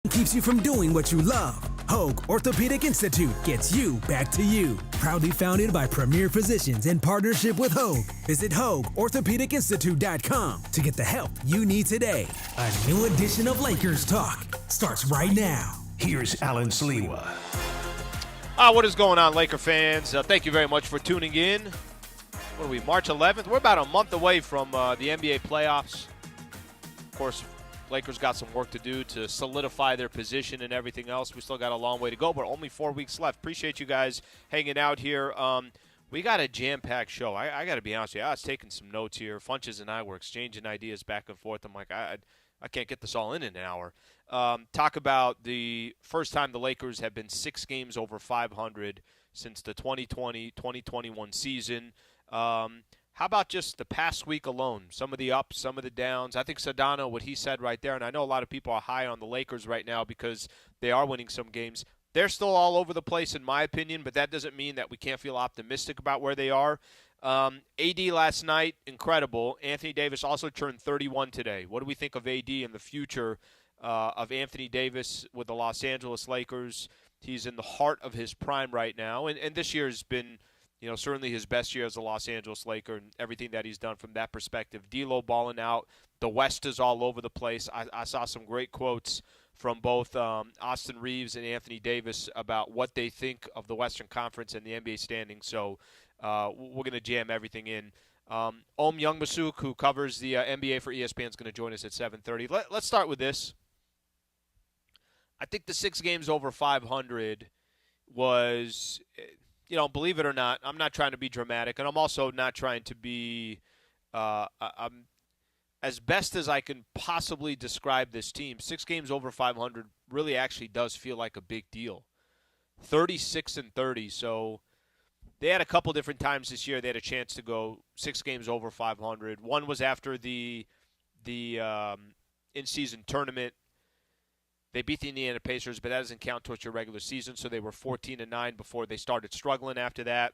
keeps you from doing what you love. Hoag Orthopedic Institute gets you back to you. Proudly founded by premier physicians in partnership with Hoag. Visit HoagOrthopedicInstitute.com to get the help you need today. A new edition of Lakers Talk starts right now. Here's Alan Sliwa. What is going on, Laker fans? Thank you very much for tuning in. What are we, March 11th? We're about a month away from the NBA playoffs. Of course, Lakers got some work to do to solidify their position and everything else. We still got a long way to go, but only 4 weeks left. Appreciate you guys hanging out here. We got a jam-packed show. I got to be honest with you. I was taking some notes here. Funches and I were exchanging ideas back and forth. I'm like, I can't get this all in an hour. Talk about the first time the Lakers have been 6 games over 500 since the 2020-2021 season. How about just the past week alone? Some of the ups, some of the downs. I think Sedano, what he said right there, and I know a lot of people are high on the Lakers right now because they are winning some games. They're still all over the place in my opinion, but that doesn't mean that we can't feel optimistic about where they are. AD last night, incredible. Anthony Davis also turned 31 today. What do we think of AD in the future of Anthony Davis with the Los Angeles Lakers? He's in the heart of his prime right now, and this year has been – certainly his best year as a Los Angeles Laker and everything that he's done from that perspective. D'Lo balling out. The West is all over the place. I saw some great quotes from both Austin Reeves and Anthony Davis about what they think of the Western Conference and the NBA standings. So we're going to jam everything in. Om Youngmasuk, who covers the NBA for ESPN, is going to join us at 7:30. Let's start with this. I think the 6 games over 500 was – believe it or not, I'm not trying to be dramatic, and I'm also not trying to be I'm as best as I can possibly describe this team. 6 games over 500 really actually does feel like a big deal. 36-30, so they had a couple different times this year they had a chance to go 6 games over 500. One was after the in-season tournament. They beat the Indiana Pacers, but that doesn't count towards your regular season, so they were 14-9 before they started struggling after that.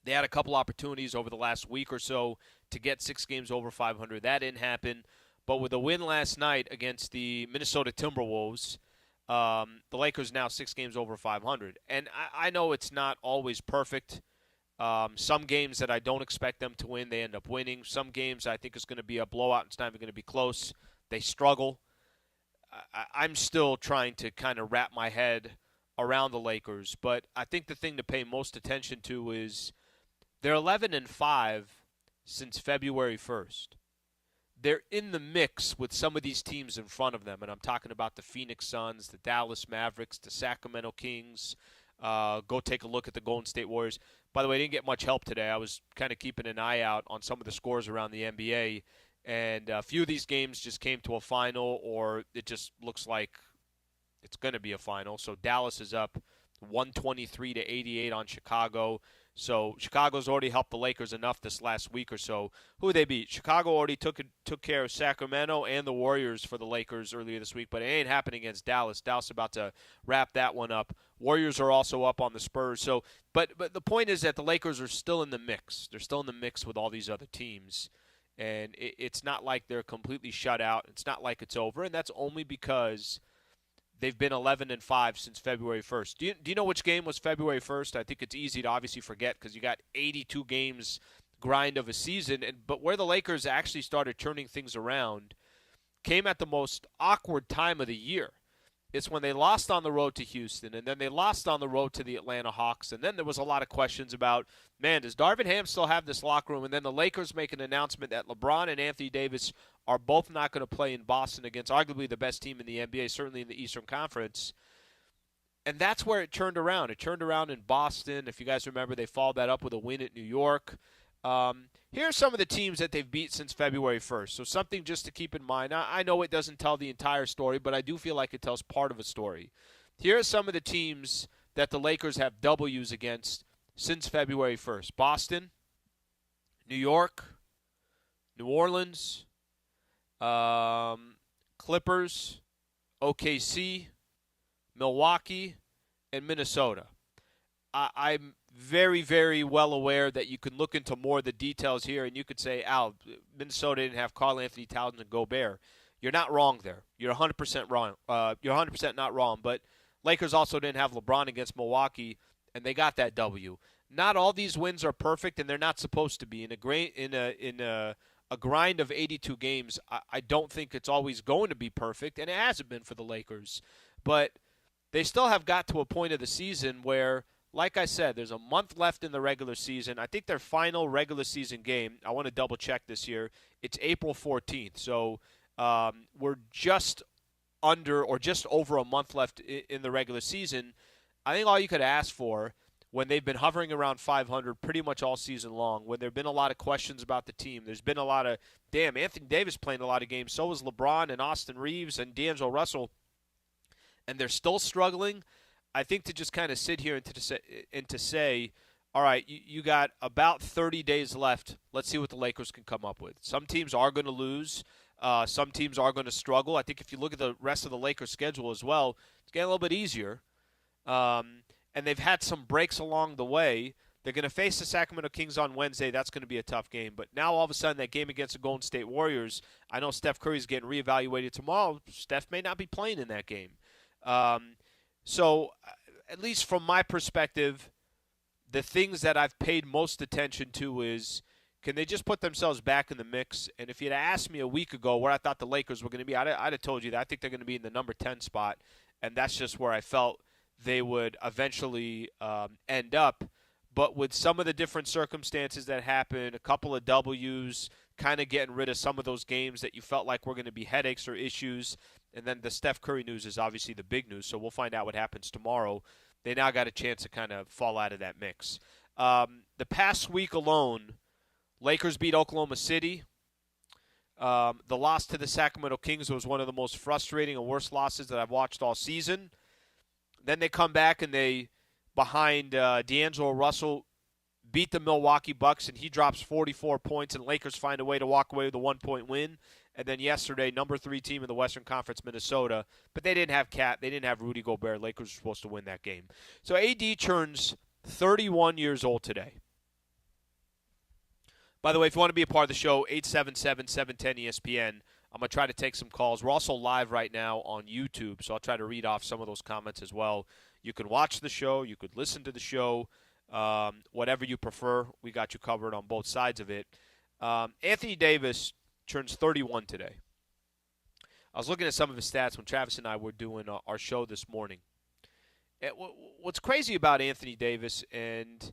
They had a couple opportunities over the last week or so to get 6 games over 500. That didn't happen. But with a win last night against the Minnesota Timberwolves, the Lakers now 6 games over 500. And I know it's not always perfect. Some games that I don't expect them to win, they end up winning. Some games I think is going to be a blowout and it's not even going to be close. They struggle. I'm still trying to kind of wrap my head around the Lakers, but I think the thing to pay most attention to is they're 11-5 since February 1st. They're in the mix with some of these teams in front of them, and I'm talking about the Phoenix Suns, the Dallas Mavericks, the Sacramento Kings. Go take a look at the Golden State Warriors. By the way, I didn't get much help today. I was kind of keeping an eye out on some of the scores around the NBA. And a few of these games just came to a final, or it just looks like it's going to be a final. So Dallas is up 123-88 on Chicago. So Chicago's already helped the Lakers enough this last week or so. Who they beat? Chicago already took care of Sacramento and the Warriors for the Lakers earlier this week, but it ain't happening against Dallas. Dallas about to wrap that one up. Warriors are also up on the Spurs. So, but the point is that the Lakers are still in the mix. They're still in the mix with all these other teams. And it's not like they're completely shut out. It's not like it's over. And that's only because they've been 11-5 since February 1st. Do you know which game was February 1st? I think it's easy to obviously forget because you got 82 games grind of a season. But where the Lakers actually started turning things around came at the most awkward time of the year. It's when they lost on the road to Houston, and then they lost on the road to the Atlanta Hawks, and then there was a lot of questions about, man, does Darvin Ham still have this locker room? And then the Lakers make an announcement that LeBron and Anthony Davis are both not going to play in Boston against arguably the best team in the NBA, certainly in the Eastern Conference. And that's where it turned around. It turned around in Boston. If you guys remember, they followed that up with a win at New York. Here are some of the teams that they've beat since February 1st. So something just to keep in mind. I know it doesn't tell the entire story, but I do feel like it tells part of a story. Here are some of the teams that the Lakers have W's against since February 1st. Boston, New York, New Orleans, Clippers, OKC, Milwaukee, and Minnesota. I'm very, very well aware that you can look into more of the details here, and you could say, Al, Minnesota didn't have Karl Anthony Towns and Gobert. you're not wrong there. You're 100% wrong. You're 100% not wrong. But Lakers also didn't have LeBron against Milwaukee, and they got that W. Not all these wins are perfect, and they're not supposed to be. In a grind of 82 games, I don't think it's always going to be perfect, and it hasn't been for the Lakers. But they still have got to a point of the season where, like I said, there's a month left in the regular season. I think their final regular season game, I want to double check this year, it's April 14th. So we're just under or just over a month left in the regular season. I think all you could ask for when they've been hovering around 500 pretty much all season long, when there have been a lot of questions about the team, there's been a lot of, Anthony Davis playing a lot of games, so is LeBron and Austin Reeves and D'Angelo Russell, and they're still struggling. I think to just kind of sit here and to say, all right, you got about 30 days left. Let's see what the Lakers can come up with. Some teams are going to lose. Some teams are going to struggle. I think if you look at the rest of the Lakers' schedule as well, it's getting a little bit easier. And they've had some breaks along the way. They're going to face the Sacramento Kings on Wednesday. That's going to be a tough game. But now all of a sudden that game against the Golden State Warriors, I know Steph Curry's getting reevaluated tomorrow. Steph may not be playing in that game. So at least from my perspective, the things that I've paid most attention to is, can they just put themselves back in the mix? And if you'd asked me a week ago where I thought the Lakers were going to be, I'd have told you that I think they're going to be in the number 10 spot, and that's just where I felt they would eventually end up. But with some of the different circumstances that happened, a couple of W's, kind of getting rid of some of those games that you felt like were going to be headaches or issues, and then the Steph Curry news is obviously the big news, so we'll find out what happens tomorrow. They now got a chance to kind of fall out of that mix. The past week alone, Lakers beat Oklahoma City. The loss to the Sacramento Kings was one of the most frustrating and worst losses that I've watched all season. Then they come back and they, behind D'Angelo Russell, beat the Milwaukee Bucks, and he drops 44 points, and Lakers find a way to walk away with a 1-point win. And then yesterday, number 3 team in the Western Conference, Minnesota, but they didn't have Cat, they didn't have Rudy Gobert. Lakers were supposed to win that game. So AD turns 31 years old today. By the way, if you want to be a part of the show, 877-710-ESPN. I'm going to try to take some calls. We're also live right now on YouTube, so I'll try to read off some of those comments as well. You can watch the show. You could listen to the show. Whatever you prefer, we got you covered on both sides of it. Anthony Davis turns 31 today. I was looking at some of his stats when Travis and I were doing our show this morning. What's crazy about Anthony Davis, and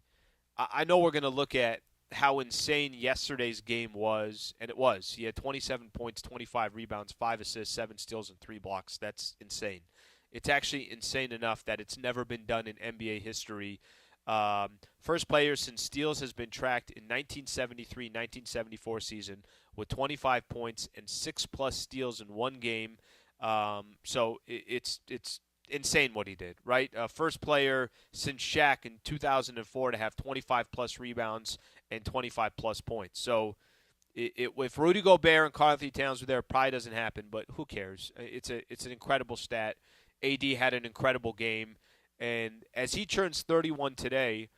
I know we're going to look at how insane yesterday's game was, and it was. He had 27 points, 25 rebounds, 5 assists, 7 steals, and 3 blocks. That's insane. It's actually insane enough that it's never been done in NBA history. First player since steals has been tracked in 1973-1974 season with 25 points and 6+ steals in one game. So it's insane what he did, right? First player since Shaq in 2004 to have 25+ rebounds and 25+ points. So if Rudy Gobert and Karl-Anthony Towns were there, it probably doesn't happen, but who cares? It's an incredible stat. AD had an incredible game, and as he turns 31 today,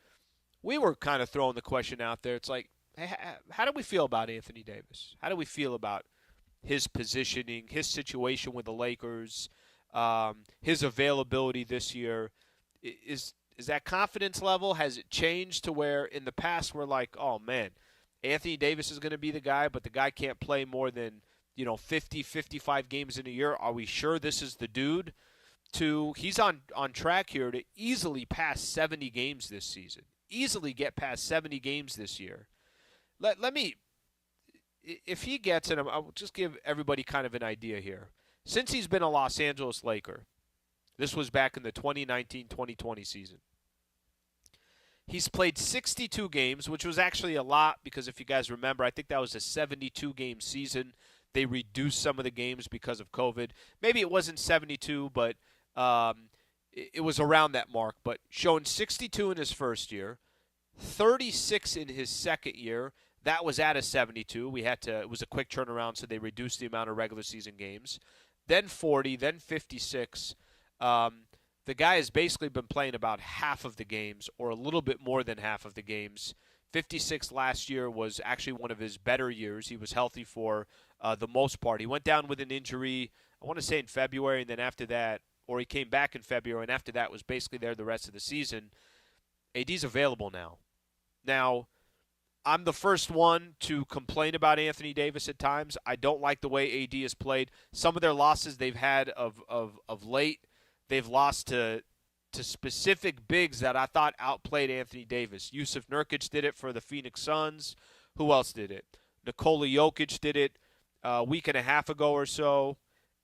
we were kind of throwing the question out there. It's like, hey, how do we feel about Anthony Davis? How do we feel about his positioning, his situation with the Lakers, his availability this year? Is that confidence level, has it changed to where in the past we're like, oh, man, Anthony Davis is going to be the guy, but the guy can't play more than 50, 55 games in a year. Are we sure this is the dude? To he's on track here to easily pass 70 games this season, easily get past 70 games this year. Let me, if he gets it, I'll just give everybody kind of an idea here. Since he's been a Los Angeles Laker, this was back in the 2019-2020 season, he's played 62 games, which was actually a lot because if you guys remember, I think that was a 72-game season. They reduced some of the games because of COVID. Maybe it wasn't 72, but it was around that mark. But showing 62 in his first year, 36 in his second year. That was at a 72. It was a quick turnaround, so they reduced the amount of regular season games. Then 40, then 56. The guy has basically been playing about half of the games, or a little bit more than half of the games. 56 last year was actually one of his better years. He was healthy for the most part. He went down with an injury, I want to say in February, and then after that, or he came back in February, and after that was basically there the rest of the season. AD's available now. Now, I'm the first one to complain about Anthony Davis at times. I don't like the way AD has played. Some of their losses they've had of late, they've lost to specific bigs that I thought outplayed Anthony Davis. Yusuf Nurkic did it for the Phoenix Suns. Who else did it? Nikola Jokic did it a week and a half ago or so.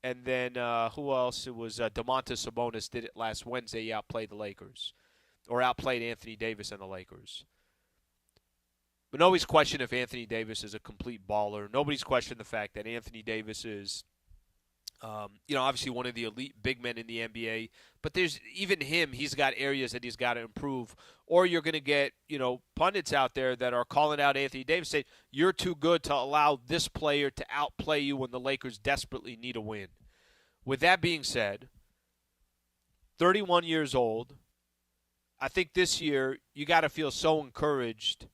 And then who else? It was Domantas Sabonis did it last Wednesday. He outplayed the Lakers, or outplayed Anthony Davis and the Lakers. But nobody's questioned if Anthony Davis is a complete baller. Nobody's questioned the fact that Anthony Davis is, obviously one of the elite big men in the NBA. But there's even him, he's got areas that he's got to improve. Or you're going to get, pundits out there that are calling out Anthony Davis, saying, you're too good to allow this player to outplay you when the Lakers desperately need a win. With that being said, 31 years old, I think this year you got to feel so encouraged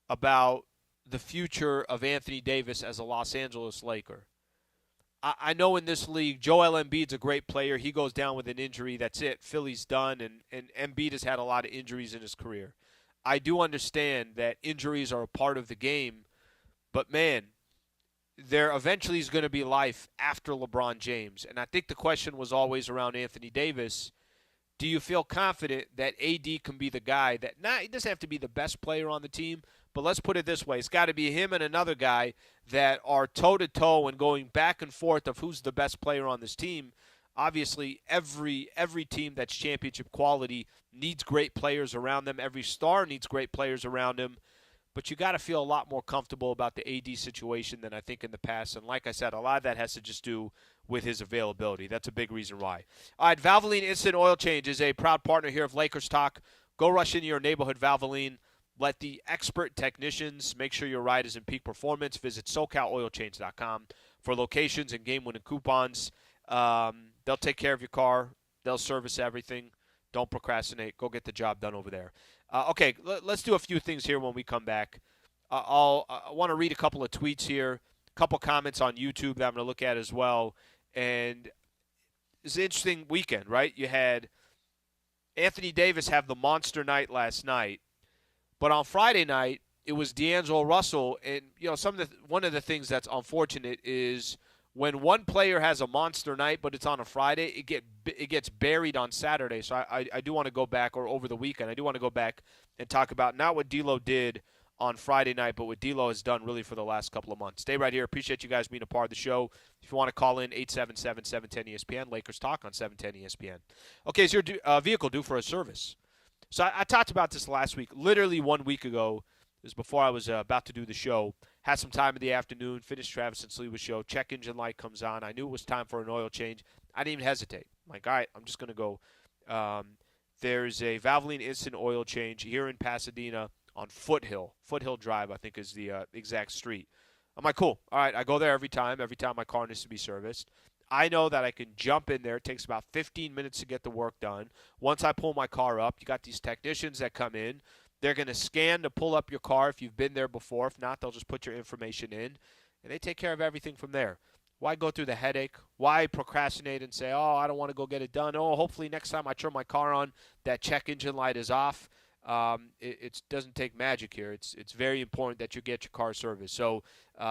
about the future of Anthony Davis as a Los Angeles Laker. I know in this league, Joel Embiid's a great player. He goes down with an injury. That's it. Philly's done, and Embiid has had a lot of injuries in his career. I do understand that injuries are a part of the game, but, man, there eventually is going to be life after LeBron James. And I think the question was always around Anthony Davis. Do you feel confident that AD can be the guy that he doesn't have to be the best player on the team, but let's put it this way. It's got to be him and another guy that are toe-to-toe and going back and forth of who's the best player on this team. Obviously, every team that's championship quality needs great players around them. Every star needs great players around him. But you got to feel a lot more comfortable about the AD situation than I think in the past. And like I said, a lot of that has to just do with his availability. That's a big reason why. All right, Valvoline Instant Oil Change is a proud partner here of Lakers Talk. Go rush into your neighborhood Valvoline. Let the expert technicians make sure your ride is in peak performance. Visit SoCalOilChange.com for locations and game-winning coupons. They'll take care of your car. They'll service everything. Don't procrastinate. Go get the job done over there. Okay, let's do a few things here when we come back. I want to read a couple of tweets here, a couple comments on YouTube that I'm going to look at as well. And it's an interesting weekend, right? You had Anthony Davis have the monster night last night. But on Friday night, it was D'Angelo Russell. And, one of the things that's unfortunate is when one player has a monster night, but it's on a Friday, it gets buried on Saturday. So I do want to go back, or over the weekend, I do want to go back and talk about not what D'Lo did on Friday night, but what D'Lo has done really for the last couple of months. Stay right here. Appreciate you guys being a part of the show. If you want to call in, 877-710-ESPN, Lakers Talk on 710 ESPN. Okay, is your vehicle due for a service? So I talked about this last week. Literally 1 week ago, it was before I was about to do the show. Had some time in the afternoon, finished Travis and Sliwa's show. Check engine light comes on. I knew it was time for an oil change. I didn't even hesitate. I'm like, all right, I'm just going to go. There's a Valvoline Instant Oil Change here in Pasadena on Foothill. Foothill Drive, I think, is the exact street. I'm like, cool. All right, I go there every time my car needs to be serviced. I know that I can jump in there. It takes about 15 minutes to get the work done. Once I pull my car up, you got these technicians that come in. They're going to scan to pull up your car if you've been there before. If not, they'll just put your information in, and they take care of everything from there. Why go through the headache? Why procrastinate and say, oh, I don't want to go get it done? Oh, hopefully next time I turn my car on, that check engine light is off. It doesn't take magic here. It's very important that you get your car serviced. So,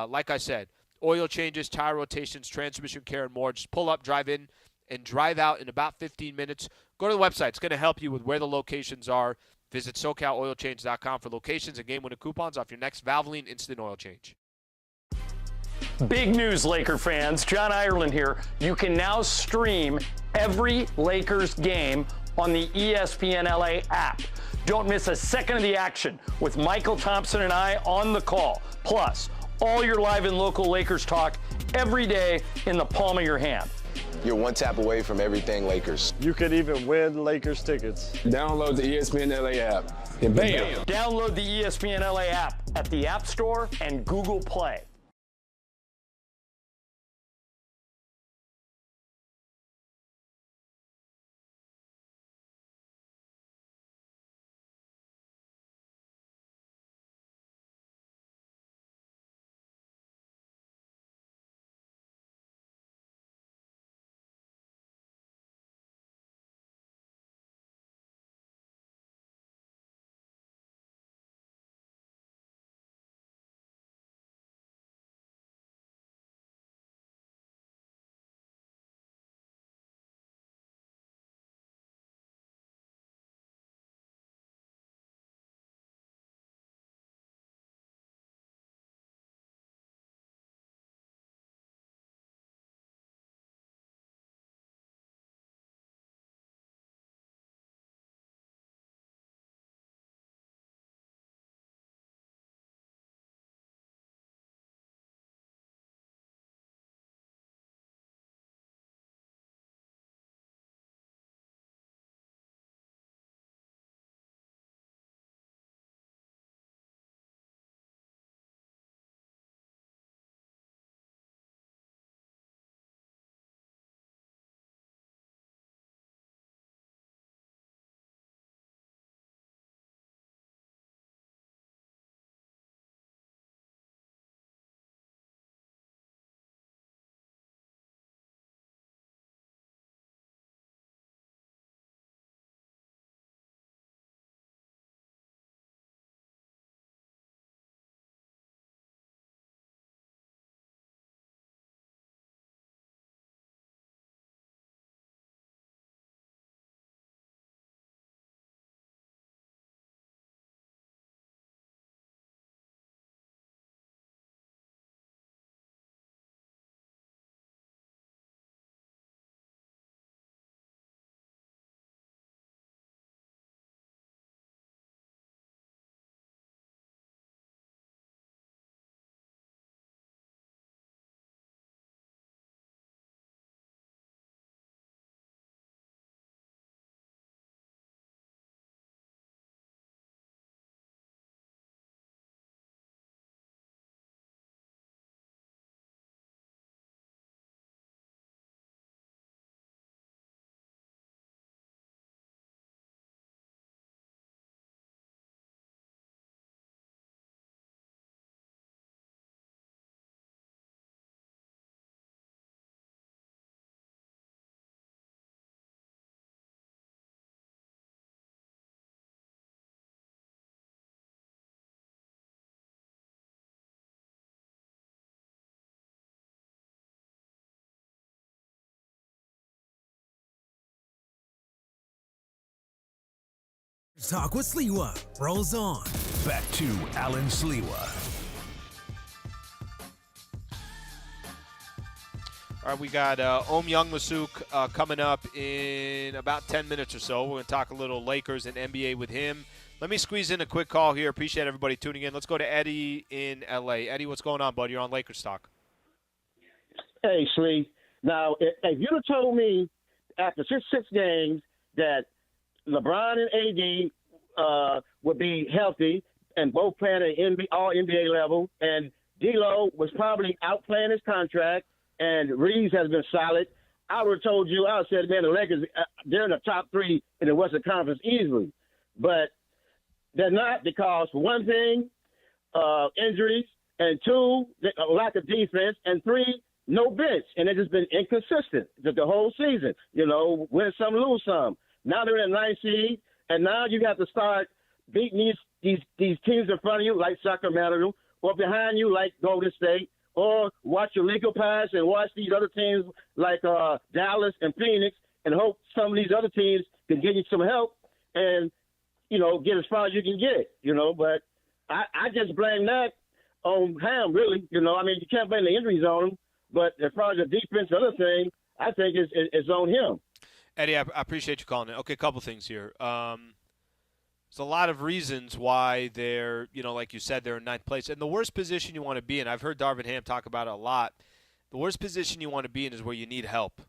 like I said, oil changes, tire rotations, transmission care, and more. Just pull up, drive in, and drive out in about 15 minutes. Go to the website. It's going to help you with where the locations are. Visit SoCalOilChange.com for locations and game-winning coupons off your next Valvoline Instant Oil Change. Big news, Laker fans. John Ireland here. You can now stream every Lakers game on the ESPN LA app. Don't miss a second of the action with Michael Thompson and I on the call. Plus, all your live and local Lakers talk every day in the palm of your hand. You're one tap away from everything Lakers. You could even win Lakers tickets. Download the ESPN LA app. And bam! Download the ESPN LA app at the App Store and Google Play. Talk with Sliwa rolls on. Back to Alan Sliwa. All right, we got Om Youngmasuk coming up in about 10 minutes or so. We're going to talk a little Lakers and NBA with him. Let me squeeze in a quick call here. Appreciate everybody tuning in. Let's go to Eddie in L.A. Eddie, what's going on, bud? You're on Lakers Talk. Hey, Slee. Now, if you'd have told me after six games that LeBron and AD would be healthy and both playing at all NBA level, and D'Lo was probably outplaying his contract, and Reeves has been solid, I would have told you, I would have said, man, the Lakers, they're in the top three in the Western Conference easily. But they're not because, for one thing, injuries, and two, a lack of defense, and three, no bench. And they've just been inconsistent the whole season. You know, win some, lose some. Now they're in the 9th seed, and now you have to start beating these teams in front of you, like Sacramento, or behind you, like Golden State, or watch your legal pass and watch these other teams like Dallas and Phoenix and hope some of these other teams can give you some help and, you know, get as far as you can get, you know. But I just blame that on Ham, really. You know, I mean, you can't blame the injuries on him, but as far as the defense, the other thing, I think it's on him. Eddie, I appreciate you calling it. Okay, a couple things here. There's a lot of reasons why they're, you know, like you said, they're in 9th place. And the worst position you want to be in, I've heard Darvin Ham talk about it a lot, the worst position you want to be in is where you need help.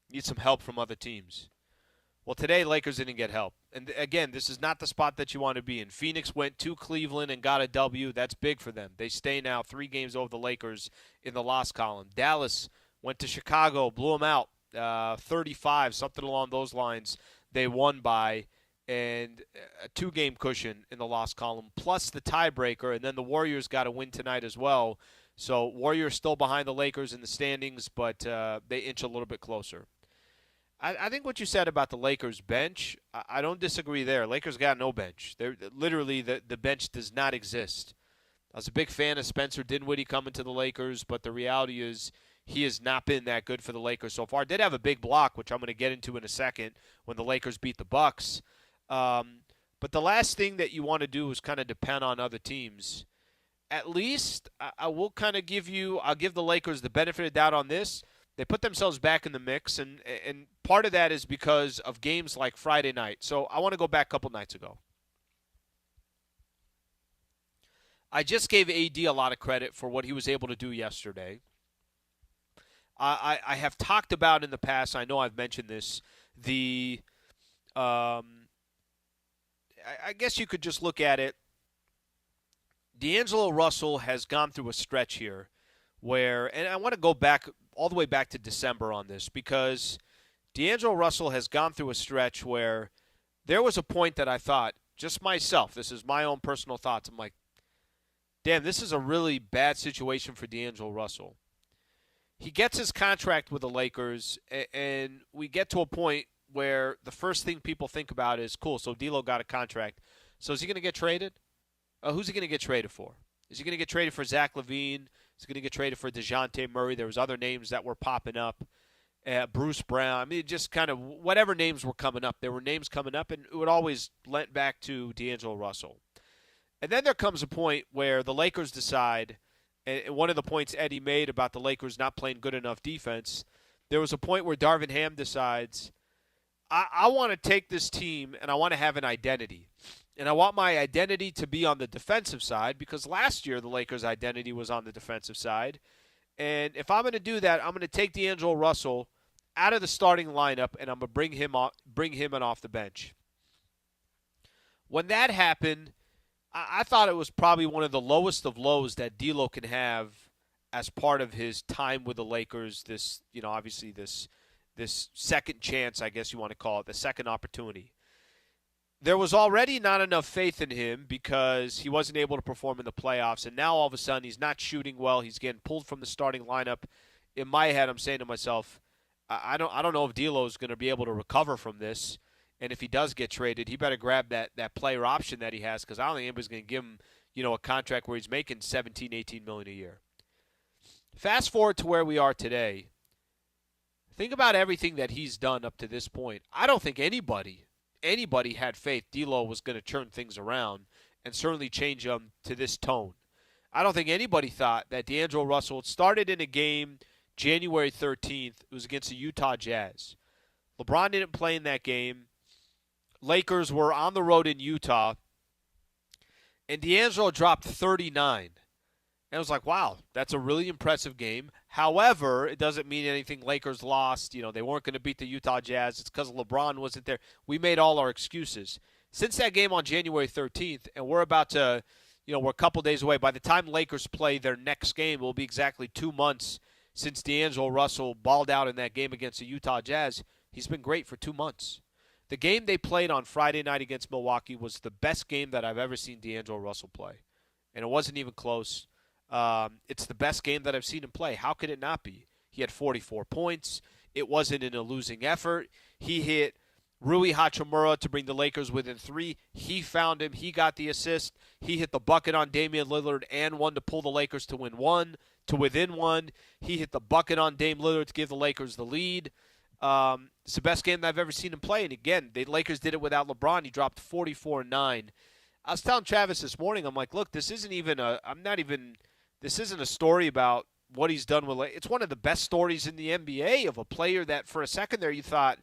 You need some help from other teams. Well, today, Lakers didn't get help. And, again, this is not the spot that you want to be in. Phoenix went to Cleveland and got a W. That's big for them. They stay now 3 games over the Lakers in the loss column. Dallas went to Chicago, blew them out, 35, something along those lines. They won by, and a 2-game cushion in the loss column, plus the tiebreaker, and then the Warriors got a win tonight as well. So Warriors still behind the Lakers in the standings, but they inch a little bit closer. I think what you said about the Lakers bench, I don't disagree there. Lakers got no bench. They're literally, the bench does not exist. I was a big fan of Spencer Dinwiddie coming to the Lakers, but the reality is he has not been that good for the Lakers so far. Did have a big block, which I'm going to get into in a second, when the Lakers beat the Bucks. But the last thing that you want to do is kind of depend on other teams. At least I will kind of I'll give the Lakers the benefit of the doubt on this. They put themselves back in the mix, and part of that is because of games like Friday night. So I want to go back a couple nights ago. I just gave AD a lot of credit for what he was able to do yesterday. I have talked about in the past, I know I've mentioned this, I guess you could just look at it. D'Angelo Russell has gone through a stretch here where, and I want to go back all the way back to December on this, because D'Angelo Russell has gone through a stretch where there was a point that I thought, just myself, this is my own personal thoughts, I'm like, damn, this is a really bad situation for D'Angelo Russell. He gets his contract with the Lakers, and we get to a point where the first thing people think about is, cool, so D'Lo got a contract. So is he going to get traded? Who's he going to get traded for? Is he going to get traded for Zach LaVine? Is he going to get traded for DeJounte Murray? There was other names that were popping up. Bruce Brown. I mean, just kind of whatever names were coming up. There were names coming up, and it would always lent back to D'Angelo Russell. And then there comes a point where the Lakers decide, and one of the points Eddie made about the Lakers not playing good enough defense, there was a point where Darvin Ham decides, I want to take this team and I want to have an identity. And I want my identity to be on the defensive side, because last year the Lakers' identity was on the defensive side. And if I'm going to do that, I'm going to take D'Angelo Russell out of the starting lineup and I'm going to bring him in off the bench. When that happened, I thought it was probably one of the lowest of lows that D'Lo can have as part of his time with the Lakers. This, obviously this second chance, I guess you want to call it, the second opportunity. There was already not enough faith in him because he wasn't able to perform in the playoffs, and now all of a sudden he's not shooting well. He's getting pulled from the starting lineup. In my head, I'm saying to myself, I don't know if D'Lo is going to be able to recover from this, and if he does get traded, he better grab that player option that he has, because I don't think anybody's going to give him a contract where he's making $17, $18 million a year. Fast forward to where we are today. Think about everything that he's done up to this point. I don't think anybody anybody had faith D'Lo was going to turn things around and certainly change them to this tone. I don't think anybody thought that D'Angelo Russell started in a game January 13th. It was against the Utah Jazz. LeBron didn't play in that game. Lakers were on the road in Utah. And D'Angelo dropped 39. And I was like, wow, that's a really impressive game. However, it doesn't mean anything. Lakers lost. You know, they weren't going to beat the Utah Jazz. It's because LeBron wasn't there. We made all our excuses. Since that game on January 13th, and we're about to, we're a couple days away. By the time Lakers play their next game, it will be exactly 2 months since D'Angelo Russell balled out in that game against the Utah Jazz. He's been great for 2 months. The game they played on Friday night against Milwaukee was the best game that I've ever seen D'Angelo Russell play. And it wasn't even close. It's the best game that I've seen him play. How could it not be? He had 44 points. It wasn't in a losing effort. He hit Rui Hachimura to bring the Lakers within 3. He found him. He got the assist. He hit the bucket on Damian Lillard and one to pull the Lakers to win 1, to within 1. He hit the bucket on Dame Lillard to give the Lakers the lead. It's the best game that I've ever seen him play. And again, the Lakers did it without LeBron. He dropped 44-9. I was telling Travis this morning, I'm like, look, this isn't a story about what he's done with – it's one of the best stories in the NBA of a player that for a second there you thought,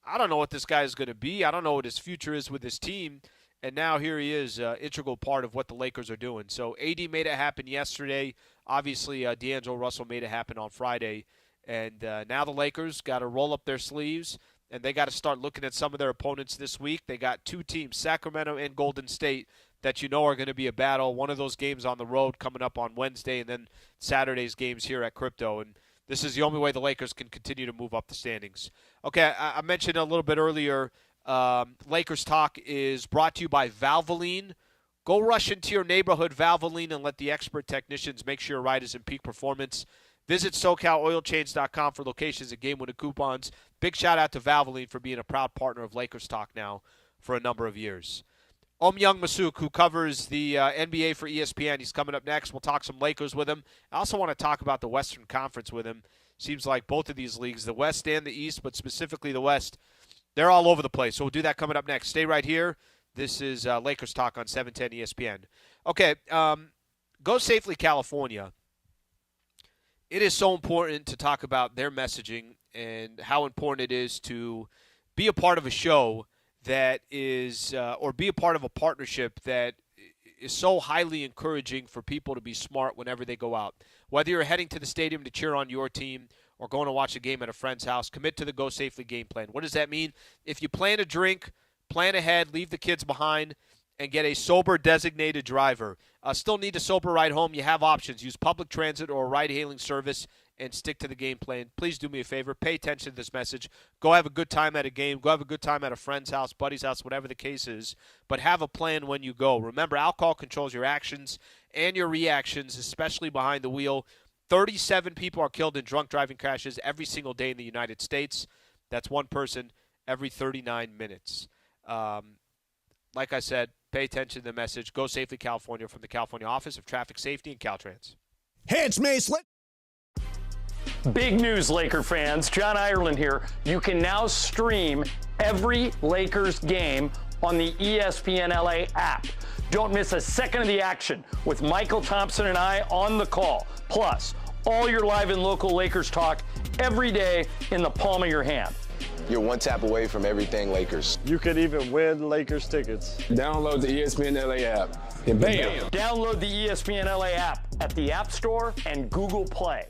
I don't know what this guy is going to be. I don't know what his future is with this team. And now here he is, integral part of what the Lakers are doing. So AD made it happen yesterday. Obviously, D'Angelo Russell made it happen on Friday. And now the Lakers got to roll up their sleeves, and they got to start looking at some of their opponents this week. They got 2 teams, Sacramento and Golden State, that are going to be a battle. One of those games on the road coming up on Wednesday, and then Saturday's games here at Crypto. And this is the only way the Lakers can continue to move up the standings. Okay, I mentioned a little bit earlier, Lakers Talk is brought to you by Valvoline. Go rush into your neighborhood Valvoline and let the expert technicians make sure your ride is in peak performance. Visit SoCalOilChange.com for locations and game-winning coupons. Big shout-out to Valvoline for being a proud partner of Lakers Talk now for a number of years. Young Masuk, who covers the NBA for ESPN, he's coming up next. We'll talk some Lakers with him. I also want to talk about the Western Conference with him. Seems like both of these leagues, the West and the East, but specifically the West, they're all over the place. So we'll do that coming up next. Stay right here. This is Lakers Talk on 710 ESPN. Okay, Go Safely California. It is so important to talk about their messaging and how important it is to be a part of a show that is, or be a part of a partnership that is so highly encouraging for people to be smart whenever they go out. Whether you're heading to the stadium to cheer on your team or going to watch a game at a friend's house, commit to the Go Safely game plan. What does that mean? If you plan a drink, plan ahead, leave the kids behind, and get a sober designated driver. Still need a sober ride home? You have options. Use public transit or a ride-hailing service and stick to the game plan. Please do me a favor. Pay attention to this message. Go have a good time at a game. Go have a good time at a friend's house, buddy's house, whatever the case is. But have a plan when you go. Remember, alcohol controls your actions and your reactions, especially behind the wheel. 37 people are killed in drunk driving crashes every single day in the United States. That's one person every 39 minutes. Like I said, pay attention to the message. Go Safely California from the California Office of Traffic Safety and Caltrans. Hey, it's Mace. Big news, Laker fans. John Ireland here. You can now stream every Lakers game on the ESPN LA app. Don't miss a second of the action with Michael Thompson and I on the call. Plus, all your live and local Lakers talk every day in the palm of your hand. You're one tap away from everything Lakers. You could even win Lakers tickets. Download the ESPN LA app, and bam! Download the ESPN LA app at the App Store and Google Play.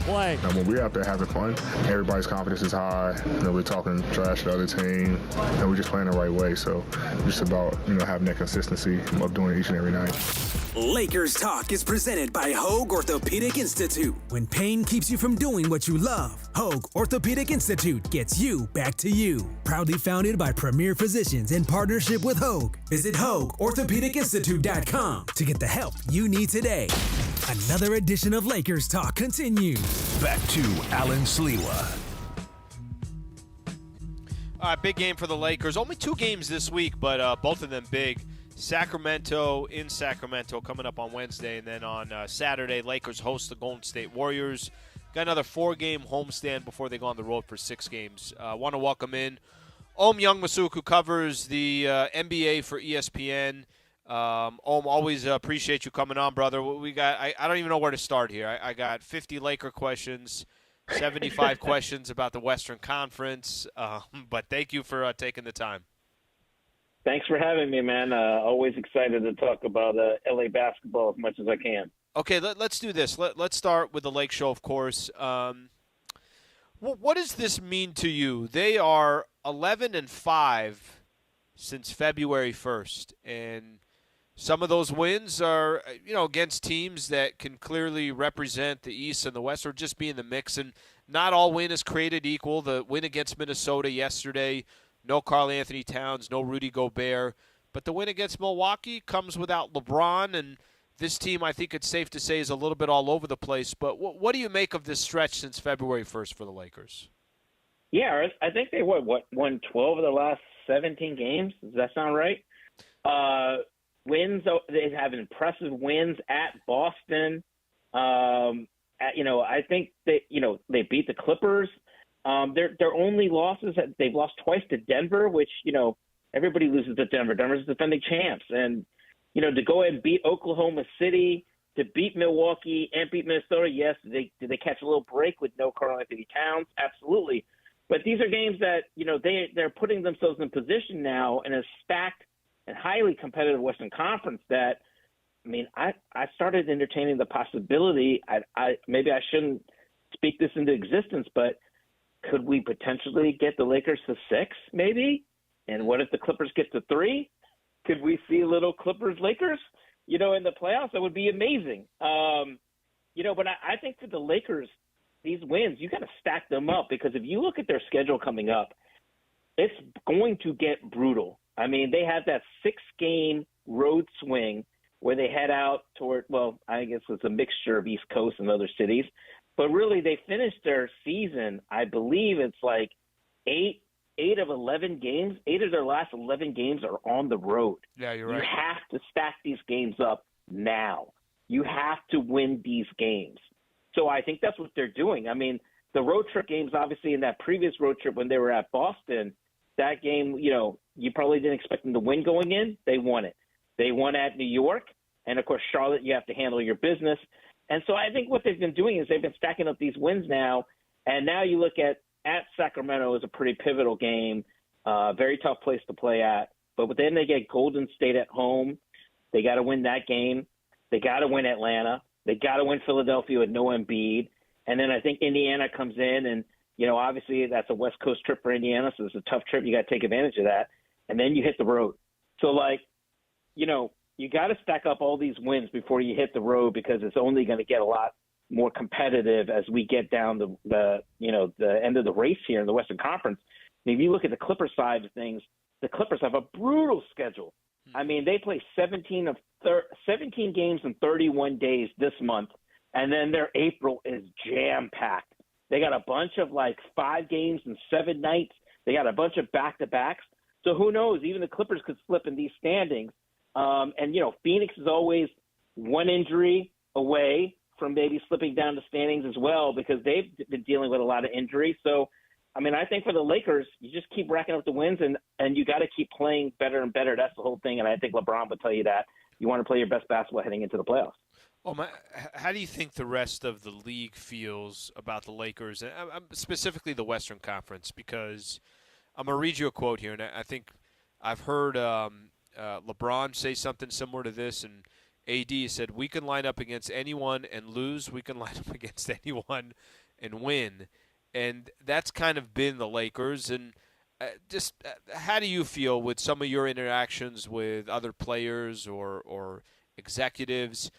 play. When we're out there having fun, everybody's confidence is high. We're talking trash to the other team, and we're just playing the right way. So just about having that consistency of doing it each and every night. Lakers Talk is presented by Hoag Orthopedic Institute. When pain keeps you from doing what you love, Hoag Orthopedic Institute gets you back to you. Proudly founded by premier physicians in partnership with Hoag. Visit HoagOrthopedicInstitute.com to get the help you need today. Another edition of Lakers Talk continues. Back to Alan Sliwa. All right, big game for the Lakers. Only 2 games this week, but both of them big. Sacramento in Sacramento coming up on Wednesday, and then on Saturday, Lakers host the Golden State Warriors. Got another 4-game homestand before they go on the road for 6 games. Want to welcome in Om Youngmasuk, who covers the NBA for ESPN. Om, always appreciate you coming on, brother. We got I don't even know where to start here. I got 50 Laker questions, 75 questions about the Western Conference, but thank you for taking the time. Thanks for having me, man. Always excited to talk about LA basketball as much as I can. Okay, let's do this. Let's start with the Lake Show, of course. What does this mean to you? They are 11-5 since February 1st, and some of those wins are, against teams that can clearly represent the East and the West, or just be in the mix. And not all win is created equal. The win against Minnesota yesterday, no Karl Anthony Towns, no Rudy Gobert. But the win against Milwaukee comes without LeBron, and this team, I think it's safe to say, is a little bit all over the place. But what do you make of this stretch since February 1st for the Lakers? Yeah, I think they won 12 of the last 17 games. Does that sound right? Wins, they have impressive wins at Boston. I think they beat the Clippers. Their only losses, they've lost twice to Denver, which, everybody loses to Denver. Denver's defending champs. And, to go ahead and beat Oklahoma City, to beat Milwaukee and beat Minnesota, yes, did they catch a little break with no Karl Anthony Towns? Absolutely. But these are games that, they're putting themselves in position now in a stacked and highly competitive Western Conference that, I started entertaining the possibility, maybe I shouldn't speak this into existence, but could we potentially get the Lakers to 6, maybe? And what if the Clippers get to 3? Could we see little Clippers-Lakers, in the playoffs? That would be amazing. But I think for the Lakers, these wins, you got to stack them up, because if you look at their schedule coming up, it's going to get brutal. They have that 6-game road swing where they head out toward, I guess it's a mixture of East Coast and other cities. But really, they finished their season, I believe it's like 8 of 11 games. 8 of their last 11 games are on the road. Yeah, you're right. You have to stack these games up now. You have to win these games. So I think that's what they're doing. The road trip games, obviously, in that previous road trip when they were at Boston, that game, you probably didn't expect them to win going in. They won it. They won at New York. And, of course, Charlotte, you have to handle your business. And so I think what they've been doing is they've been stacking up these wins now. And now you look at Sacramento is a pretty pivotal game, very tough place to play at. But then they get Golden State at home. They got to win that game. They got to win Atlanta. They got to win Philadelphia with no Embiid. And then I think Indiana comes in and, obviously that's a West Coast trip for Indiana, so it's a tough trip. You got to take advantage of that. And then you hit the road. So, you got to stack up all these wins before you hit the road, because it's only going to get a lot more competitive as we get down the end of the race here in the Western Conference. If you look at the Clippers side of things, the Clippers have a brutal schedule. They play 17 games in 31 days this month, and then their April is jam-packed. They got a bunch of 5 games in 7 nights. They got a bunch of back-to-backs. So who knows? Even the Clippers could slip in these standings. Phoenix is always one injury away from maybe slipping down the standings as well, because they've been dealing with a lot of injuries. So, I think for the Lakers, you just keep racking up the wins, and you got to keep playing better and better. That's the whole thing, and I think LeBron would tell you that. You want to play your best basketball heading into the playoffs. How do you think the rest of the league feels about the Lakers, and specifically the Western Conference? Because I'm going to read you a quote here, and I think I've heard LeBron say something similar to this, and AD said, "We can line up against anyone and lose. We can line up against anyone and win. And that's kind of been the Lakers. And how do you feel with some of your interactions with other players or executives?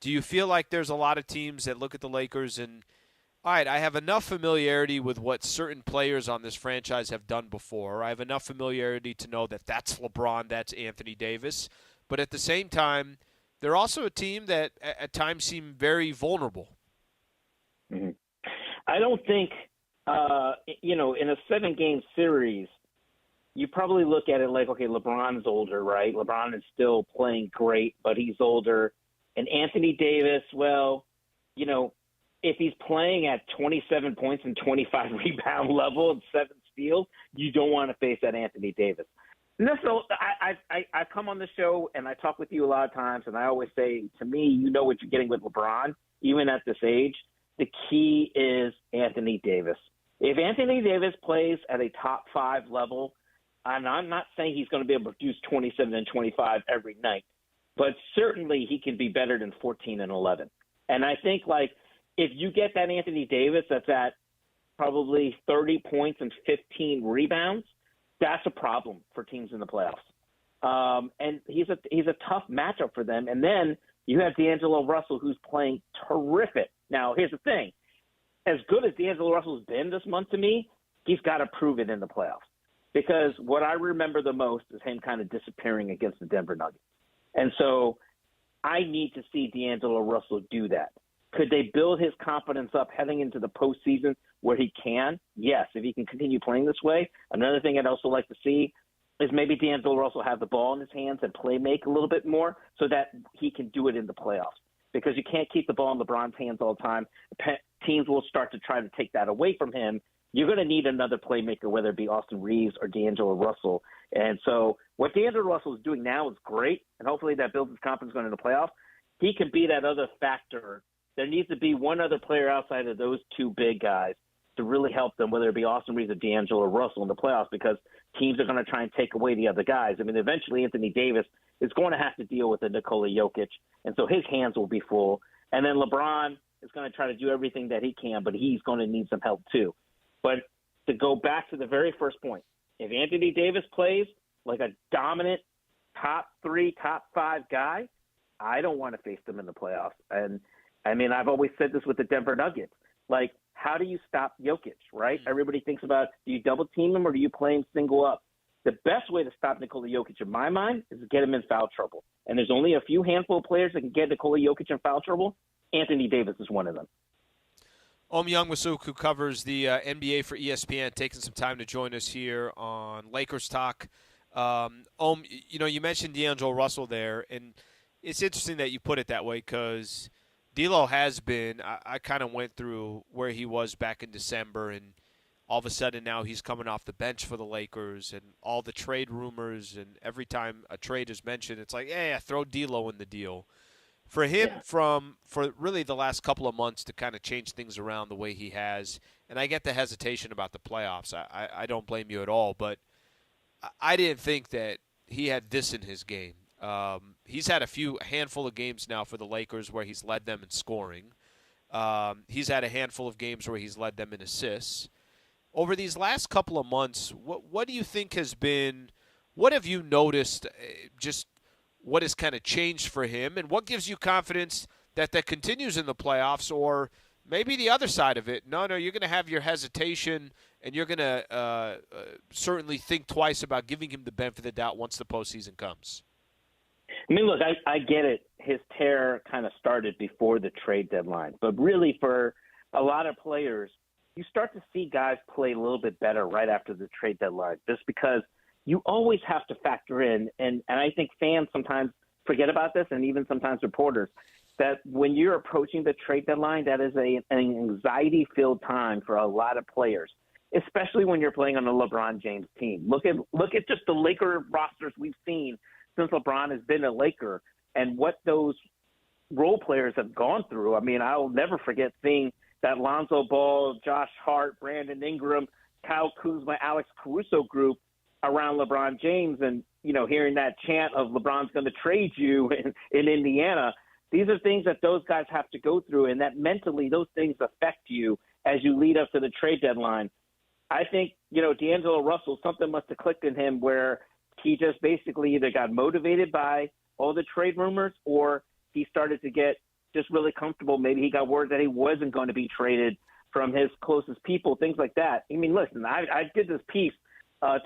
Do you feel like there's a lot of teams that look at the Lakers and, all right, I have enough familiarity with what certain players on this franchise have done before. I have enough familiarity to know that that's LeBron, that's Anthony Davis. But at the same time, they're also a team that at times seem very vulnerable. Mm-hmm. I don't think, in a 7-game series, you probably look at it like, okay, LeBron's older, right? LeBron is still playing great, but he's older. And Anthony Davis, well, if he's playing at 27 points and 25 rebound level and 7 steals, you don't want to face that Anthony Davis. And so I come on the show and I talk with you a lot of times, and I always say, to me, you know what you're getting with LeBron, even at this age. The key is Anthony Davis. If Anthony Davis plays at a top 5 level, and I'm not saying he's going to be able to produce 27 and 25 every night, but certainly he can be better than 14 and 11. And I think, if you get that Anthony Davis that's at probably 30 points and 15 rebounds, that's a problem for teams in the playoffs. And he's a tough matchup for them. And then you have D'Angelo Russell, who's playing terrific. Now, here's the thing. As good as D'Angelo Russell's been this month to me, he's got to prove it in the playoffs. Because what I remember the most is him kind of disappearing against the Denver Nuggets. And so I need to see D'Angelo Russell do that. Could they build his confidence up heading into the postseason where he can? Yes, if he can continue playing this way. Another thing I'd also like to see is maybe D'Angelo Russell have the ball in his hands and play make a little bit more so that he can do it in the playoffs. Because you can't keep the ball in LeBron's hands all the time. Teams will start to try to take that away from him. You're going to need another playmaker, whether it be Austin Reeves or D'Angelo Russell. And so what D'Angelo Russell is doing now is great, and hopefully that builds his confidence going into the playoffs. He can be that other factor. There needs to be one other player outside of those two big guys to really help them, whether it be Austin Reeves or D'Angelo Russell in the playoffs, because teams are going to try and take away the other guys. I mean, eventually Anthony Davis is going to have to deal with the Nikola Jokic, and so his hands will be full. And then LeBron is going to try to do everything that he can, but he's going to need some help too. But to go back to the very first point, if Anthony Davis plays like a dominant top 3, top 5 guy, I don't want to face them in the playoffs. And, I mean, I've always said this with the Denver Nuggets. Like, how do you stop Jokic, right? Everybody thinks about, do you double team him or do you play him single up? The best way to stop Nikola Jokic, in my mind, is to get him in foul trouble. And there's only a few handful of players that can get Nikola Jokic in foul trouble. Anthony Davis is one of them. Om Youngmasuk, who covers the NBA for ESPN, taking some time to join us here on Lakers Talk. You mentioned D'Angelo Russell there, and it's interesting that you put it that way because D'Lo has been – I kind of went through where he was back in December, and all of a sudden now he's coming off the bench for the Lakers and all the trade rumors, and every time a trade is mentioned, it's like, yeah, throw D'Lo in the deal. For him, for really the last couple of months to kind of change things around the way he has, and I get the hesitation about the playoffs. I don't blame you at all, but I didn't think that he had this in his game. He's had a handful of games now for the Lakers where he's led them in scoring. He's had a handful of games where he's led them in assists. Over these last couple of months, what do you think has been – what have you noticed just – what has kind of changed for him, and what gives you confidence that continues in the playoffs, or maybe the other side of it? No, you're going to have your hesitation, and you're going to certainly think twice about giving him the benefit of the doubt once the postseason comes. I mean, look, I get it. His tear kind of started before the trade deadline. But really for a lot of players, you start to see guys play a little bit better right after the trade deadline just because – you always have to factor in, and I think fans sometimes forget about this, and even sometimes reporters, that when you're approaching the trade deadline, that is an anxiety-filled time for a lot of players, especially when you're playing on a LeBron James team. Look at just the Laker rosters we've seen since LeBron has been a Laker and what those role players have gone through. I mean, I'll never forget seeing that Lonzo Ball, Josh Hart, Brandon Ingram, Kyle Kuzma, Alex Caruso group around LeBron James and, hearing that chant of LeBron's going to trade you in Indiana. These are things that those guys have to go through, and that mentally those things affect you as you lead up to the trade deadline. I think, D'Angelo Russell, something must have clicked in him where he just basically either got motivated by all the trade rumors or he started to get just really comfortable. Maybe he got word that he wasn't going to be traded from his closest people, things like that. I mean, listen, I did this piece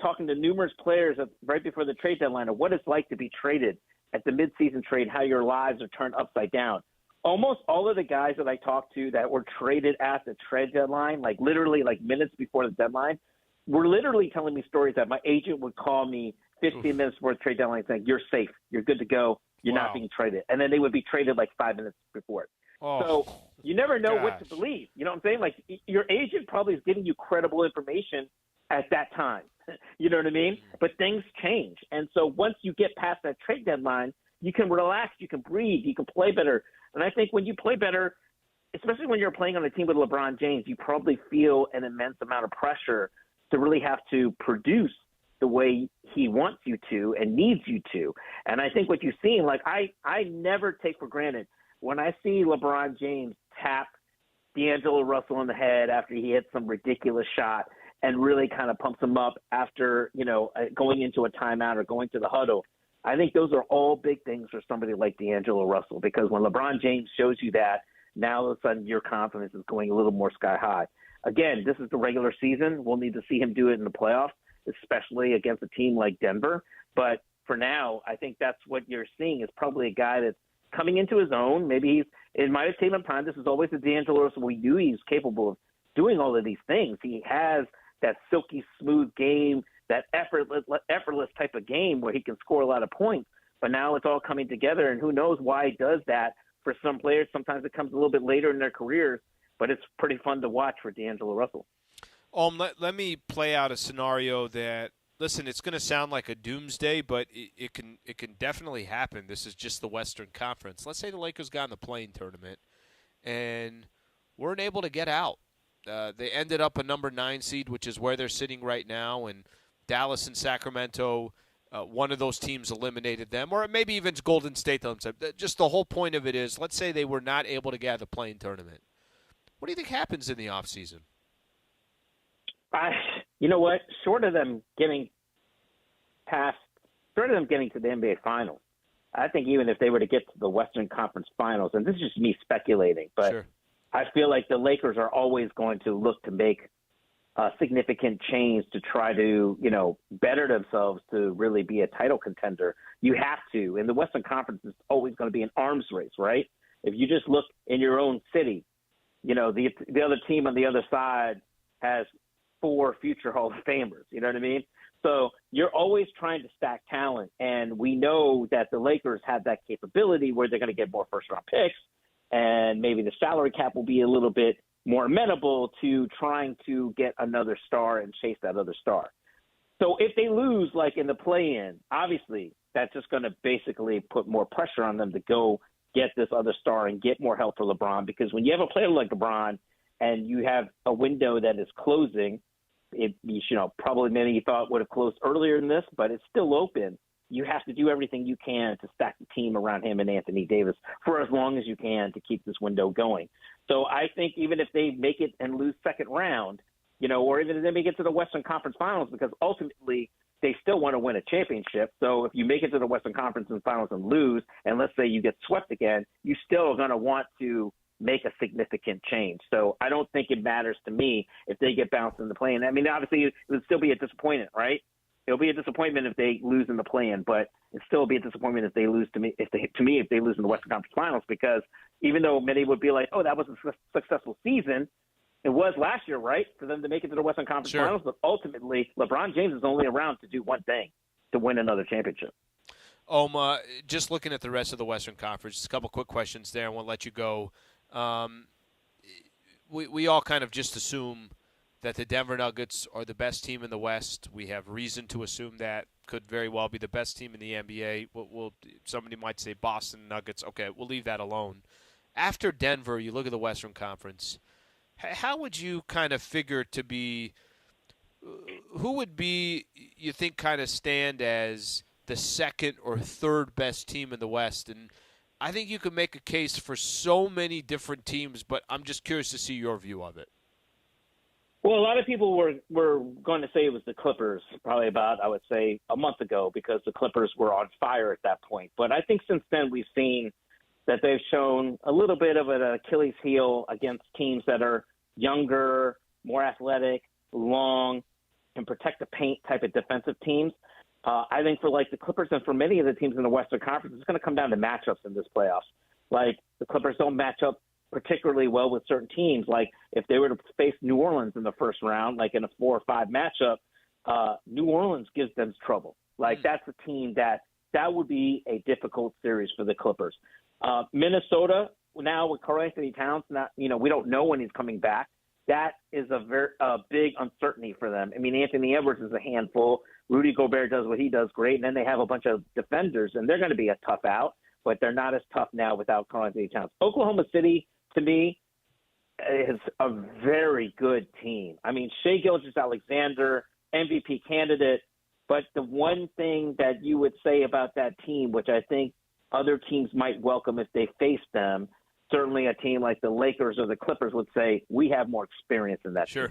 talking to numerous players right before the trade deadline of what it's like to be traded at the midseason trade, how your lives are turned upside down. Almost all of the guys that I talked to that were traded at the trade deadline, like literally like minutes before the deadline, were literally telling me stories that my agent would call me 15 minutes before the trade deadline saying, you're safe, you're good to go, you're not being traded. And then they would be traded like 5 minutes before it. So you never know what to believe. You know what I'm saying? Like your agent probably is giving you credible information at that time. You know what I mean? But things change. And so once you get past that trade deadline, you can relax, you can breathe, you can play better. And I think when you play better, especially when you're playing on a team with LeBron James, you probably feel an immense amount of pressure to really have to produce the way he wants you to and needs you to. And I think what you've seen, like I never take for granted when I see LeBron James tap D'Angelo Russell on the head after he hits some ridiculous shot and really kind of pumps him up after, going into a timeout or going to the huddle. I think those are all big things for somebody like D'Angelo Russell, because when LeBron James shows you that, now all of a sudden your confidence is going a little more sky high. Again, this is the regular season. We'll need to see him do it in the playoffs, especially against a team like Denver. But for now, I think that's what you're seeing is probably a guy that's coming into his own. Maybe it might have taken him time. This is always the D'Angelo Russell we knew he's capable of doing all of these things. He has that silky smooth game, that effortless type of game where he can score a lot of points. But now it's all coming together, and who knows why he does that. For some players, sometimes it comes a little bit later in their careers, but it's pretty fun to watch for D'Angelo Russell. Let me play out a scenario that, listen, it's going to sound like a doomsday, but it can definitely happen. This is just the Western Conference. Let's say the Lakers got in the play-in tournament and weren't able to get out. They ended up a number 9 seed, which is where they're sitting right now, and Dallas and Sacramento, one of those teams eliminated them, or maybe even Golden State themselves. Just the whole point of it is, let's say they were not able to get out of the play-in tournament. What do you think happens in the offseason? You know what? Short of them getting to the NBA Finals, I think even if they were to get to the Western Conference Finals, and this is just me speculating, but sure, I feel like the Lakers are always going to look to make a significant change to try to, better themselves to really be a title contender. You have to. And the Western Conference is always going to be an arms race, right? If you just look in your own city, the other team on the other side has 4 future Hall of Famers. You know what I mean? So you're always trying to stack talent. And we know that the Lakers have that capability where they're going to get more first-round picks, and maybe the salary cap will be a little bit more amenable to trying to get another star and chase that other star. So if they lose, like in the play-in, obviously that's just going to basically put more pressure on them to go get this other star and get more help for LeBron, because when you have a player like LeBron and you have a window that is closing, probably many thought would have closed earlier than this, but it's still open. You have to do everything you can to stack the team around him and Anthony Davis for as long as you can to keep this window going. So I think even if they make it and lose second round, or even if they make it to the Western Conference Finals, because ultimately they still want to win a championship. So if you make it to the Western Conference Finals and lose, and let's say you get swept again, you still are going to want to make a significant change. So I don't think it matters to me if they get bounced in the play-in. I mean, obviously it would still be a disappointment, right? It'll be a disappointment if they lose in the play-in, but it'll still be a disappointment if they lose if they lose in the Western Conference Finals, because even though many would be like, oh, that was a successful season, it was last year, right, for them to make it to the Western Conference Sure. Finals, but ultimately LeBron James is only around to do one thing, to win another championship. Just looking at the rest of the Western Conference, just a couple quick questions there, and we'll let you go. We all kind of just assume that the Denver Nuggets are the best team in the West. We have reason to assume that could very well be the best team in the NBA. Somebody might say Boston Nuggets. Okay, we'll leave that alone. After Denver, you look at the Western Conference. How would you kind of figure to be – who would be, you think, kind of stand as the second or third best team in the West? And I think you could make a case for so many different teams, but I'm just curious to see your view of it. Well, a lot of people were going to say it was the Clippers probably about, I would say, a month ago because the Clippers were on fire at that point. But I think since then we've seen that they've shown a little bit of an Achilles heel against teams that are younger, more athletic, long, can protect the paint type of defensive teams. I think for like the Clippers and for many of the teams in the Western Conference, it's going to come down to matchups in this playoffs. Like the Clippers don't match up particularly well with certain teams. Like if they were to face New Orleans in the first round, like in a 4 or 5 matchup, New Orleans gives them trouble. Like that's a team that would be a difficult series for the Clippers. Minnesota now with Karl Anthony Towns, we don't know when he's coming back. That is a big uncertainty for them. I mean, Anthony Edwards is a handful. Rudy Gobert does what he does great, and then they have a bunch of defenders, and they're going to be a tough out, but they're not as tough now without Karl Anthony Towns. Oklahoma City, to me, is a very good team. I mean, Shai Gilgeous-Alexander, MVP candidate, but the one thing that you would say about that team, which I think other teams might welcome if they face them, certainly a team like the Lakers or the Clippers would say, we have more experience in that team.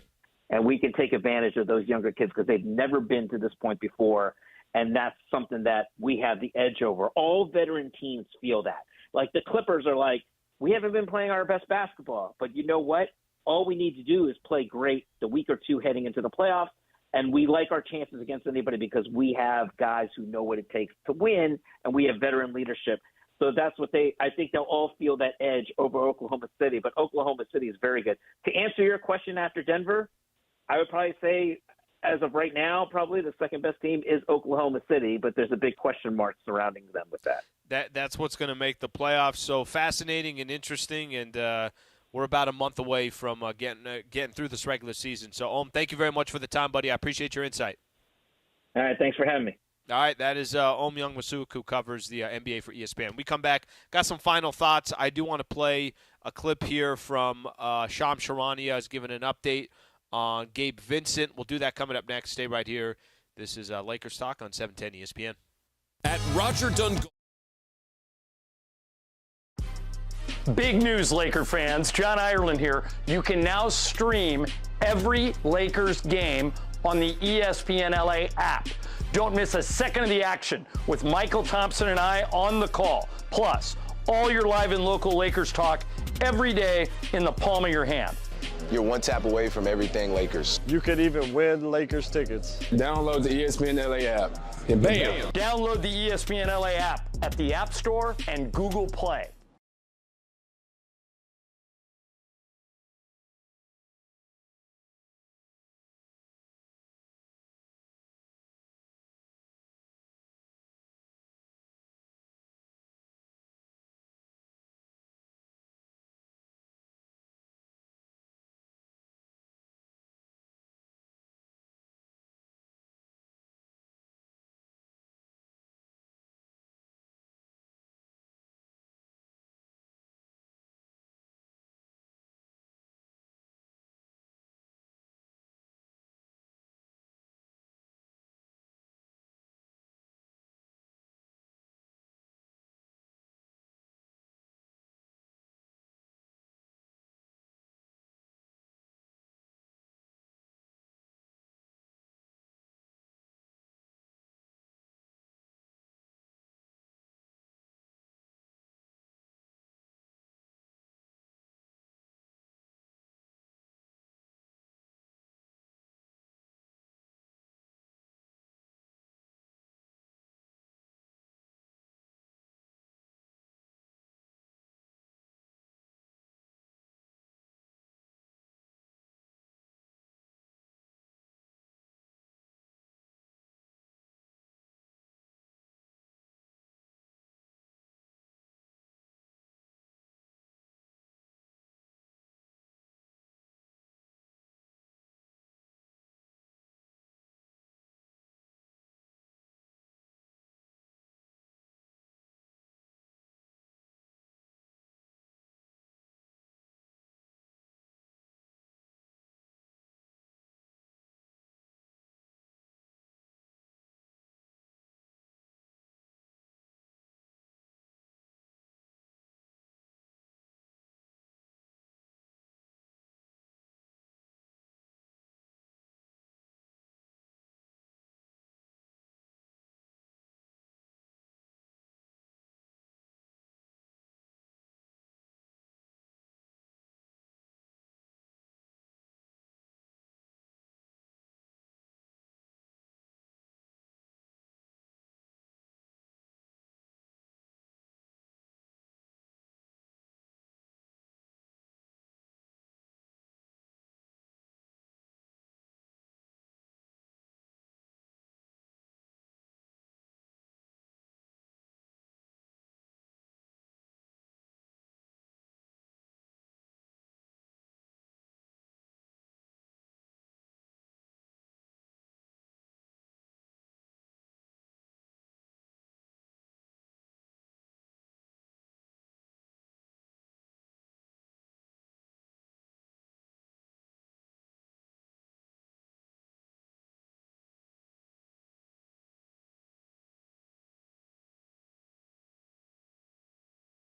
And we can take advantage of those younger kids because they've never been to this point before. And that's something that we have the edge over. All veteran teams feel that. Like the Clippers are like, we haven't been playing our best basketball, but you know what? All we need to do is play great the week or two heading into the playoffs. And we like our chances against anybody because we have guys who know what it takes to win, and we have veteran leadership. So that's what I think they'll all feel that edge over Oklahoma City. But Oklahoma City is very good. To answer your question after Denver, I would probably say, as of right now, probably the second best team is Oklahoma City, but there's a big question mark surrounding them with that. That's what's going to make the playoffs so fascinating and interesting, and we're about a month away from getting through this regular season. So, thank you very much for the time, buddy. I appreciate your insight. All right, thanks for having me. All right, that is Young-Masuk, who covers the NBA for ESPN. We come back, got some final thoughts. I do want to play a clip here from Shams Charania has given an update on Gabe Vincent. We'll do that coming up next. Stay right here. This is Lakers Talk on 710 ESPN. At Roger Dunn. Big news, Laker fans. John Ireland here. You can now stream every Lakers game on the ESPN LA app. Don't miss a second of the action with Michael Thompson and I on the call. Plus, all your live and local Lakers talk every day in the palm of your hand. You're one tap away from everything Lakers. You could even win Lakers tickets. Download the ESPN LA app. And bam! Download the ESPN LA app at the App Store and Google Play.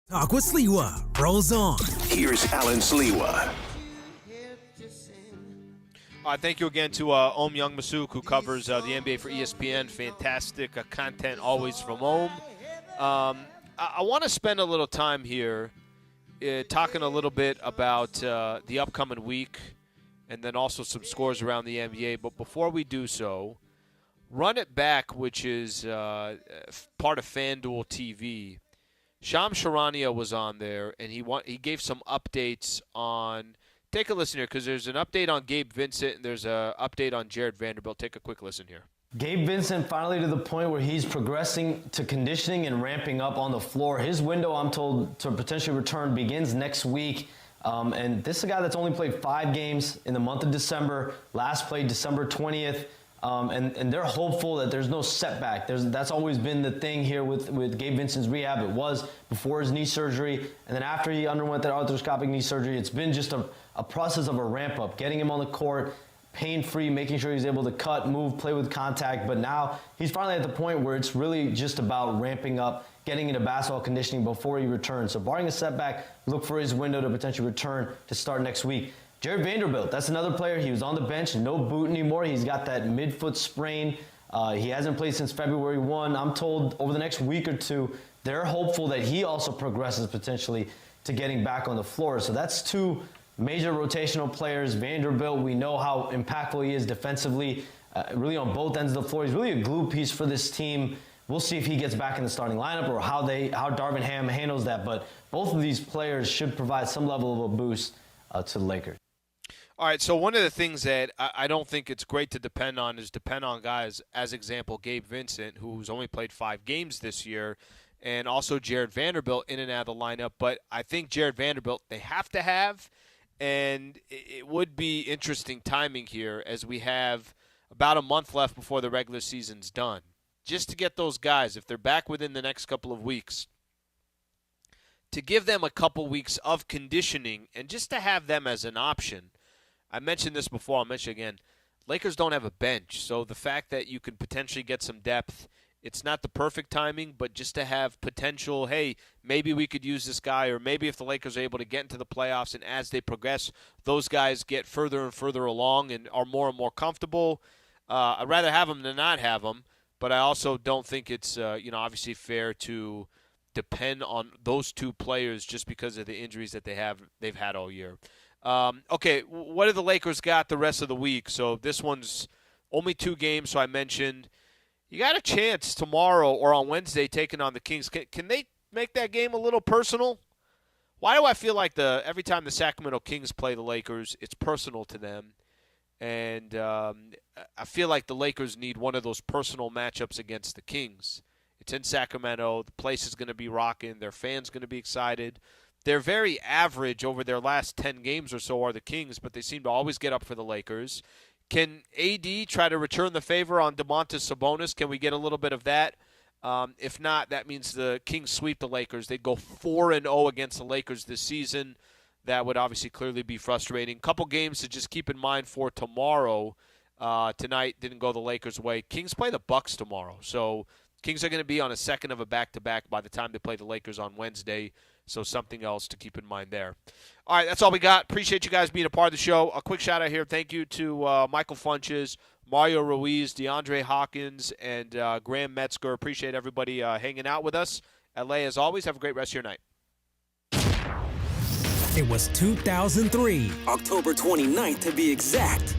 Talk with Sliwa rolls on. Here's Alan Sliwa. Thank you again to Om Young Masuk, who covers the NBA for ESPN. Fantastic content always from Om. I want to spend a little time here talking a little bit about the upcoming week and then also some scores around the NBA. But before we do so, Run It Back, which is part of FanDuel TV. Shams Charania was on there, and he gave some updates on – take a listen here because there's an update on Gabe Vincent and there's an update on Jared Vanderbilt. Take a quick listen here. Gabe Vincent finally to the point where he's progressing to conditioning and ramping up on the floor. His window, I'm told, to potentially return begins next week. And this is a guy that's only played 5 games in the month of December. Last played December 20th. And they're hopeful that there's no setback. That's always been the thing here with Gabe Vincent's rehab. It was before his knee surgery, and then after he underwent that arthroscopic knee surgery, it's been just a process of a ramp-up, getting him on the court, pain-free, making sure he's able to cut, move, play with contact. But now he's finally at the point where it's really just about ramping up, getting into basketball conditioning before he returns. So barring a setback, look for his window to potentially return to start next week. Jared Vanderbilt, that's another player. He was on the bench, no boot anymore. He's got that midfoot sprain. He hasn't played since February 1. I'm told over the next week or two, they're hopeful that he also progresses potentially to getting back on the floor. So that's 2 major rotational players. Vanderbilt, we know how impactful he is defensively, really on both ends of the floor. He's really a glue piece for this team. We'll see if he gets back in the starting lineup or how Darvin Ham handles that. But both of these players should provide some level of a boost to the Lakers. All right, so one of the things that I don't think it's great to depend on is guys, as example, Gabe Vincent, who's only played 5 games this year, and also Jared Vanderbilt in and out of the lineup. But I think Jared Vanderbilt they have to have, and it would be interesting timing here as we have about a month left before the regular season's done. Just to get those guys, if they're back within the next couple of weeks, to give them a couple weeks of conditioning and just to have them as an option. I mentioned this before, I'll mention it again. Lakers don't have a bench, so the fact that you could potentially get some depth, it's not the perfect timing, but just to have potential, hey, maybe we could use this guy, or maybe if the Lakers are able to get into the playoffs and as they progress, those guys get further and further along and are more and more comfortable. I'd rather have them than not have them, but I also don't think it's obviously fair to depend on those 2 players just because of the injuries that they've had all year. Okay, what do the Lakers got the rest of the week? So this one's only 2 games, so I mentioned you got a chance tomorrow or on Wednesday taking on the Kings. Can they make that game a little personal? Why do I feel like every time the Sacramento Kings play the Lakers, it's personal to them? And I feel like the Lakers need one of those personal matchups against the Kings. It's in Sacramento. The place is going to be rocking. Their fans going to be excited. They're very average over their last 10 games or so are the Kings, but they seem to always get up for the Lakers. Can AD try to return the favor on Domantas Sabonis? Can we get a little bit of that? If not, that means the Kings sweep the Lakers. They'd go 4-0 against the Lakers this season. That would obviously clearly be frustrating. Couple games to just keep in mind for tomorrow. Tonight didn't go the Lakers' way. Kings play the Bucks tomorrow. So Kings are going to be on a second of a back-to-back by the time they play the Lakers on Wednesday. So something else to keep in mind there. All right, that's all we got. Appreciate you guys being a part of the show. A quick shout-out here. Thank you to Michael Funches, Mario Ruiz, DeAndre Hawkins, and Graham Metzger. Appreciate everybody hanging out with us. LA, as always, have a great rest of your night. It was 2003, October 29th to be exact.